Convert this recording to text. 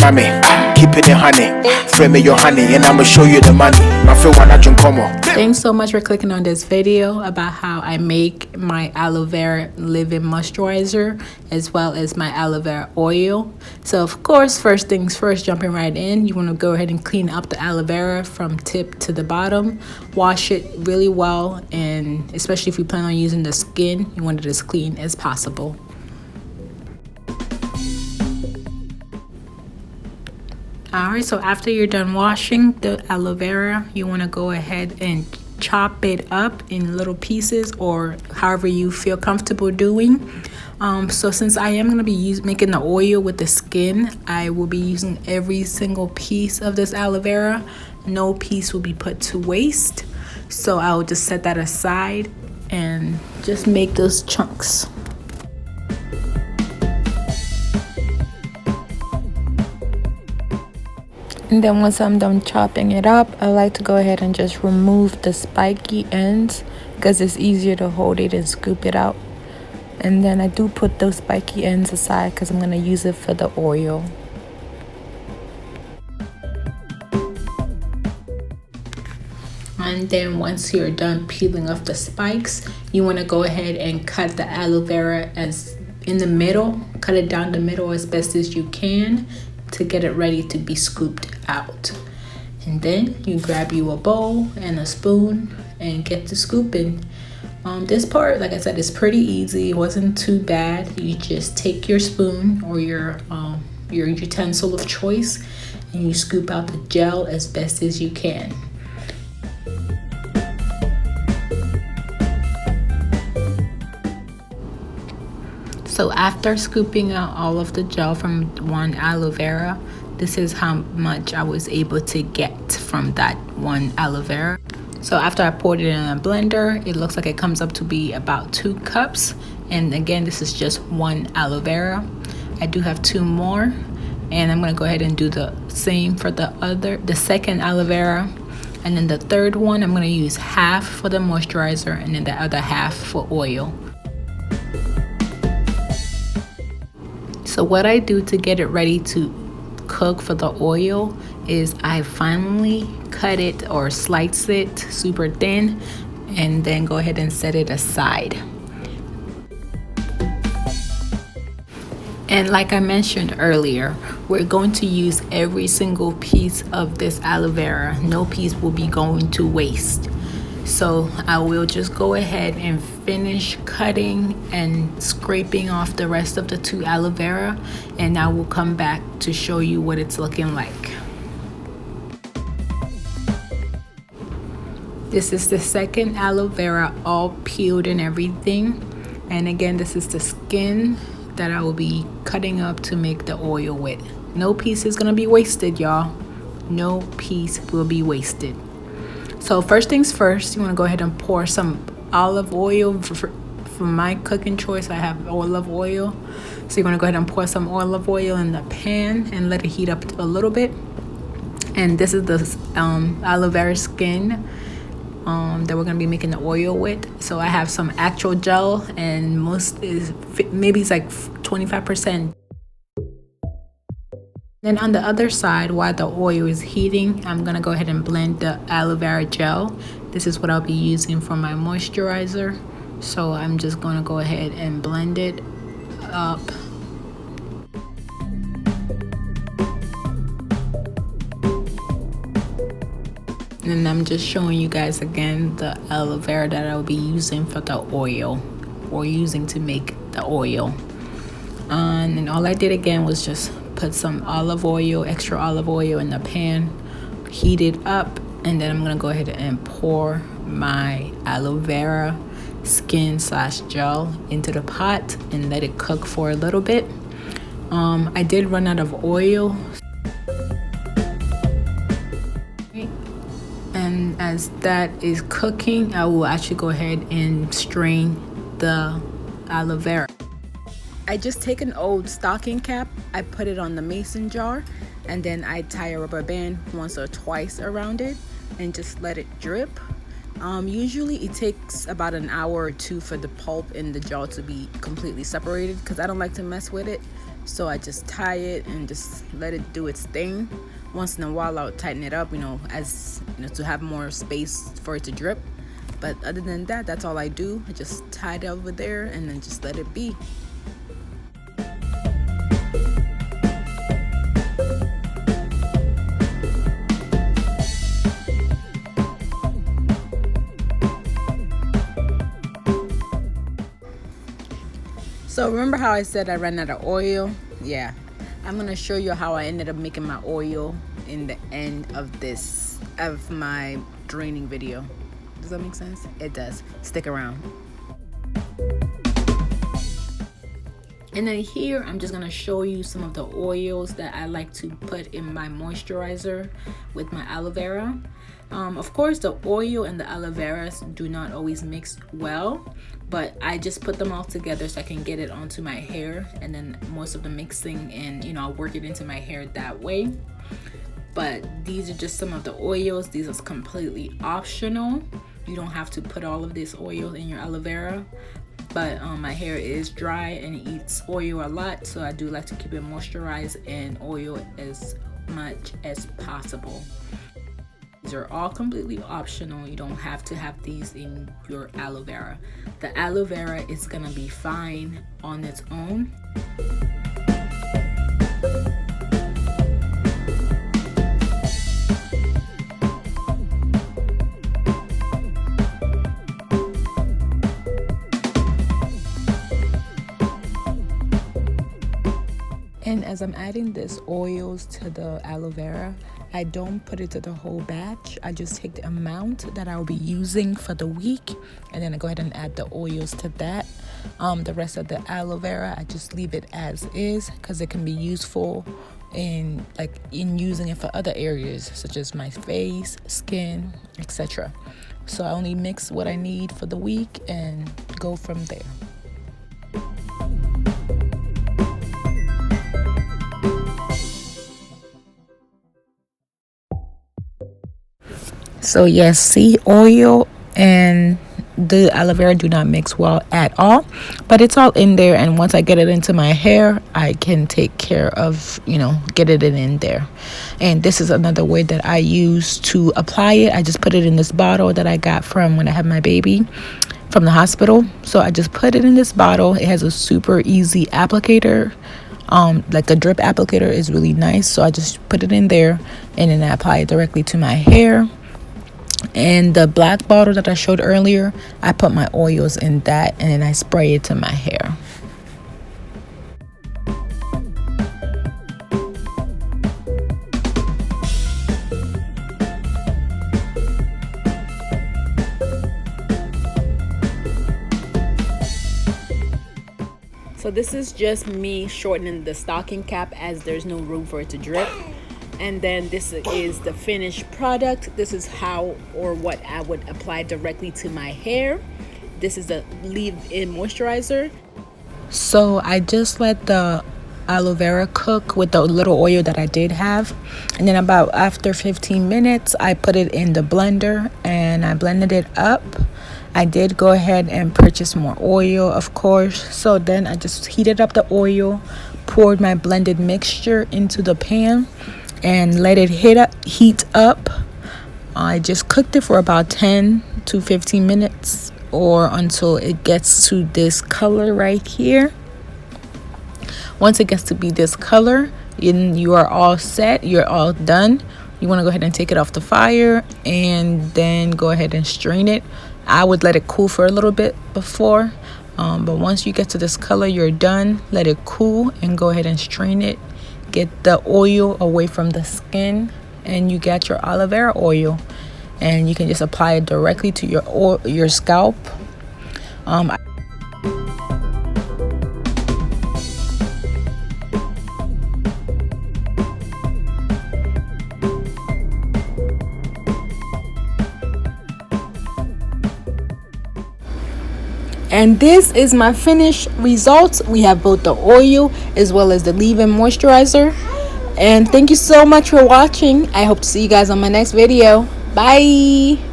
mommy, keeping it honey. Frame me your honey, and I'ma show you the money. My feel wanna drink como. Thanks so much for clicking on this video about how I make my aloe vera living moisturizer as well as my aloe vera oil. So of course, first things first, jumping right in, you want to go ahead and clean up the aloe vera from tip to the bottom. Wash it really well, and especially if you plan on using the skin, you want it as clean as possible. Alright, so after you're done washing the aloe vera, you want to go ahead and chop it up in little pieces or however you feel comfortable doing. So since I am going to be making the oil with the skin, I will be using every single piece of this aloe vera. No piece will be put to waste. So I will just set that aside and just make those chunks. And then once I'm done chopping it up, I like to go ahead and just remove the spiky ends because it's easier to hold it and scoop it out. And then I do put those spiky ends aside because I'm going to use it for the oil. And then once you're done peeling off the spikes, you want to go ahead and cut the aloe vera as in the middle. Cut it down the middle as best as you can to get it ready to be scooped out. And then you grab you a bowl and a spoon and get to scooping. This part, like I said, is pretty easy. It wasn't too bad. You just take your spoon or your utensil of choice and you scoop out the gel as best as you can. So after scooping out all of the gel from one aloe vera, this is how much I was able to get from that one aloe vera. So after I poured it in a blender, it looks like it comes up to be about 2 cups. And again, this is just one aloe vera. I do have 2 more, and I'm gonna go ahead and do the same for the second aloe vera. And then the third one, I'm gonna use half for the moisturizer and then the other half for oil. So what I do to get it ready to cook for the oil is I finally cut it or slice it super thin and then go ahead and set it aside. And like I mentioned earlier, we're going to use every single piece of this aloe vera. No piece will be going to waste. So I will just go ahead and finish cutting and scraping off the rest of the 2 aloe vera, and I will come back to show you what it's looking like. This is the second aloe vera, all peeled and everything. And again, this is the skin that I will be cutting up to make the oil with. No piece is gonna be wasted, y'all. No piece will be wasted. So first things first, you want to go ahead and pour some olive oil. For my cooking choice, I have olive oil. So you want to go ahead and pour some olive oil in the pan and let it heat up a little bit. And this is the aloe vera skin that we're going to be making the oil with. So I have some actual gel, and most is maybe it's like 25%. Then on the other side, while the oil is heating, I'm going to go ahead and blend the aloe vera gel. This is what I'll be using for my moisturizer. So I'm just going to go ahead and blend it up. And I'm just showing you guys again the aloe vera that I'll be using for the oil, or using to make the oil. And then all I did again was just put some olive oil, extra olive oil in the pan, heat it up, and then I'm gonna go ahead and pour my aloe vera skin / gel into the pot and let it cook for a little bit. I did run out of oil, and as that is cooking, I will actually go ahead and strain the aloe vera. I just take an old stocking cap, I put it on the mason jar, and then I tie a rubber band once or twice around it and just let it drip. Usually it takes about an hour or 2 for the pulp and the gel to be completely separated because I don't like to mess with it. So I just tie it and just let it do its thing. Once in a while I'll tighten it up, as to have more space for it to drip. But other than that, that's all I do. I just tie it over there and then just let it be. So remember how I said I ran out of oil? Yeah, I'm gonna show you how I ended up making my oil in the end of my draining video. Does that make sense? It does. Stick around. And then here I'm just gonna show you some of the oils that I like to put in my moisturizer with my aloe vera. Of course, the oil and the aloe vera do not always mix well, but I just put them all together so I can get it onto my hair, and then most of the mixing, and I'll work it into my hair that way. But these are just some of the oils. These are completely optional. You don't have to put all of this oil in your aloe vera, but my hair is dry and it eats oil a lot, so I do like to keep it moisturized and oil as much as possible. These are all completely optional. You don't have to have these in your aloe vera. The aloe vera is gonna be fine on its own. And as I'm adding this oils to the aloe vera, I don't put it to the whole batch. I just take the amount that I'll be using for the week, and then I go ahead and add the oils to that. The rest of the aloe vera, I just leave it as is because it can be useful in using it for other areas such as my face, skin, etc. So I only mix what I need for the week and go from there. So yes, see, oil and the aloe vera do not mix well at all, but it's all in there, and once I get it into my hair, I can take care of get it in there. And this is another way that I use to apply it. I just put it in this bottle that I got from when I had my baby from the hospital. So I just put it in this bottle. It has a super easy applicator. Like a drip applicator is really nice, so I just put it in there and then I apply it directly to my hair. And the black bottle that I showed earlier, I put my oils in that and then I spray it to my hair. So this is just me shortening the stocking cap as there's no room for it to drip. And then this is the finished product. This is how or what I would apply directly to my hair. This is the leave-in moisturizer. So I just let the aloe vera cook with the little oil that I did have, and then about after 15 minutes I put it in the blender and I blended it up. I did go ahead and purchase more oil, of course. So then I just heated up the oil, poured my blended mixture into the pan and let it heat up. I just cooked it for about 10 to 15 minutes or until it gets to this color right here. Once it gets to be this color, you are all set, you're all done. You want to go ahead and take it off the fire and then go ahead and strain it. I would let it cool for a little bit before, but once you get to this color, you're done. Let it cool and go ahead and strain it. Get the oil away from the skin and you got your aloe vera oil, and you can just apply it directly to your scalp. And this is my finished results. We have both the oil as well as the leave-in moisturizer. And thank you so much for watching. I hope to see you guys on my next video. Bye.